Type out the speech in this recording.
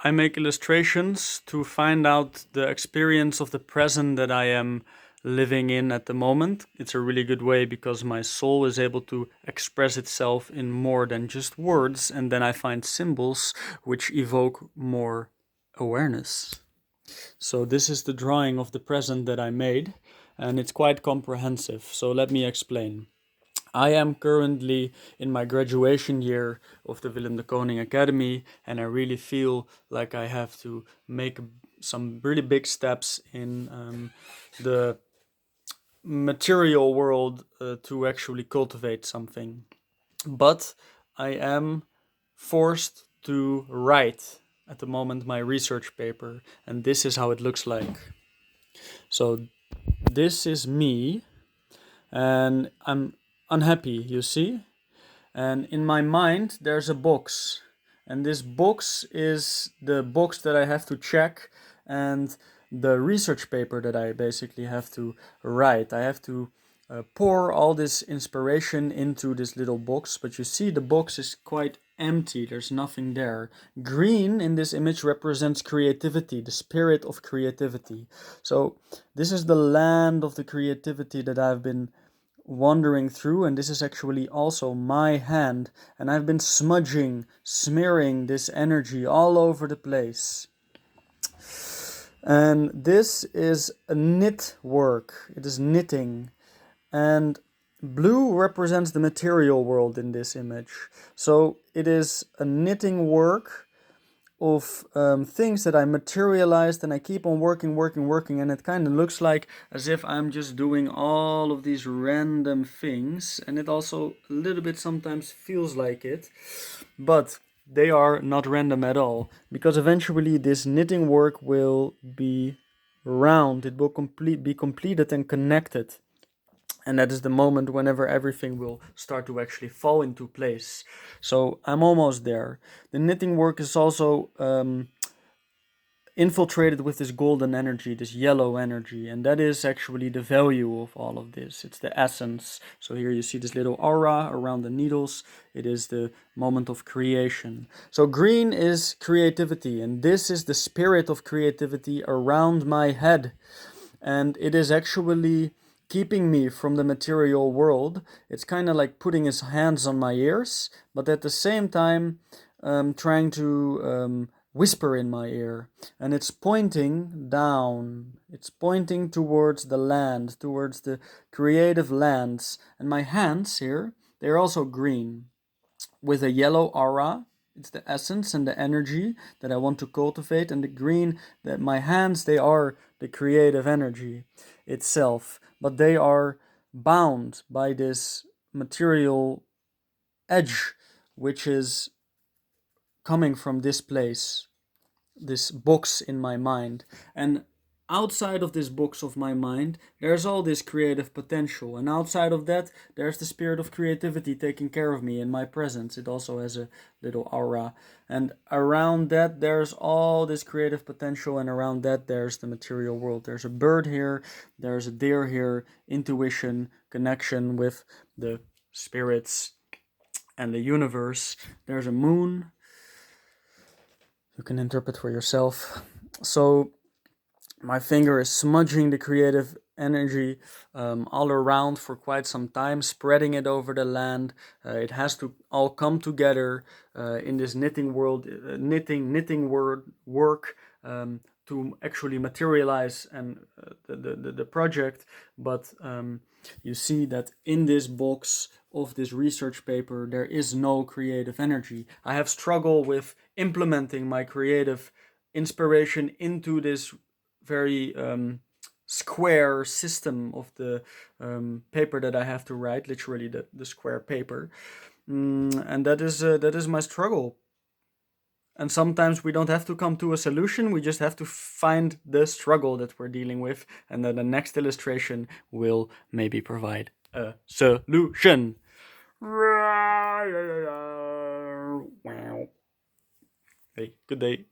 I make illustrations to find out the experience of the present that I am living in at the moment. It's a really good way because my soul is able to express itself in more than just words, and then I find symbols which evoke more awareness. So, this is the drawing of the present that I made, and it's quite comprehensive. So, let me explain. I am currently in my graduation year of the Willem de Koning Academy, and I really feel like I have to make some really big steps in the material world to actually cultivate something. But I am forced to write at the moment my research paper, and this is how it looks like. So, this is me, and I'm unhappy, you see? And in my mind, there's a box. And this box is the box that I have to check and the research paper that I basically have to write. I have to pour all this inspiration into this little box, but you see, the box is quite empty. There's nothing there. Green in this image represents creativity, the spirit of creativity. So, this is the land of the creativity that I've been wandering through, and this is actually also my hand, and I've been smudging, smearing this energy all over the place. And this is a knit work, it is knitting, and blue represents the material world in this image. So it is a knitting work of things that I materialized, and I keep on working, and it kind of looks like as if I'm just doing all of these random things, and it also a little bit sometimes feels like it, but they are not random at all, because eventually this knitting work will be round, it will be completed and connected, and that is the moment whenever everything will start to actually fall into place. So I'm almost there. The knitting work is also infiltrated with this golden energy, this yellow energy, and that is actually the value of all of this. It's the essence. So here you see this little aura around the needles. It is the moment of creation. So green is creativity, and this is the spirit of creativity around my head, and it is actually keeping me from the material world. It's kind of like putting his hands on my ears, but at the same time, trying to whisper in my ear. And it's pointing down, it's pointing towards the land, towards the creative lands. And my hands here, they're also green with a yellow aura. It's the essence and the energy that I want to cultivate, and the green, that my hands, they are the creative energy itself, but they are bound by this material edge, which is coming from this place, this box in my mind. And outside of this box of my mind, there's all this creative potential. And outside of that, there's the spirit of creativity taking care of me in my presence. It also has a little aura. And around that, there's all this creative potential. And around that, there's the material world. There's a bird here, there's a deer here, intuition, connection with the spirits and the universe. There's a moon. You can interpret for yourself. So my finger is smudging the creative energy all around for quite some time, spreading it over the land. It has to all come together in this knitting world, knitting work to actually materialize and the project. But you see that in this box of this research paper, there is no creative energy. I have struggled with implementing my creative inspiration into this very square system of the paper that I have to write, literally the square paper. And that is my struggle. And sometimes we don't have to come to a solution, we just have to find the struggle that we're dealing with, and then the next illustration will maybe provide a solution. Hey, good day.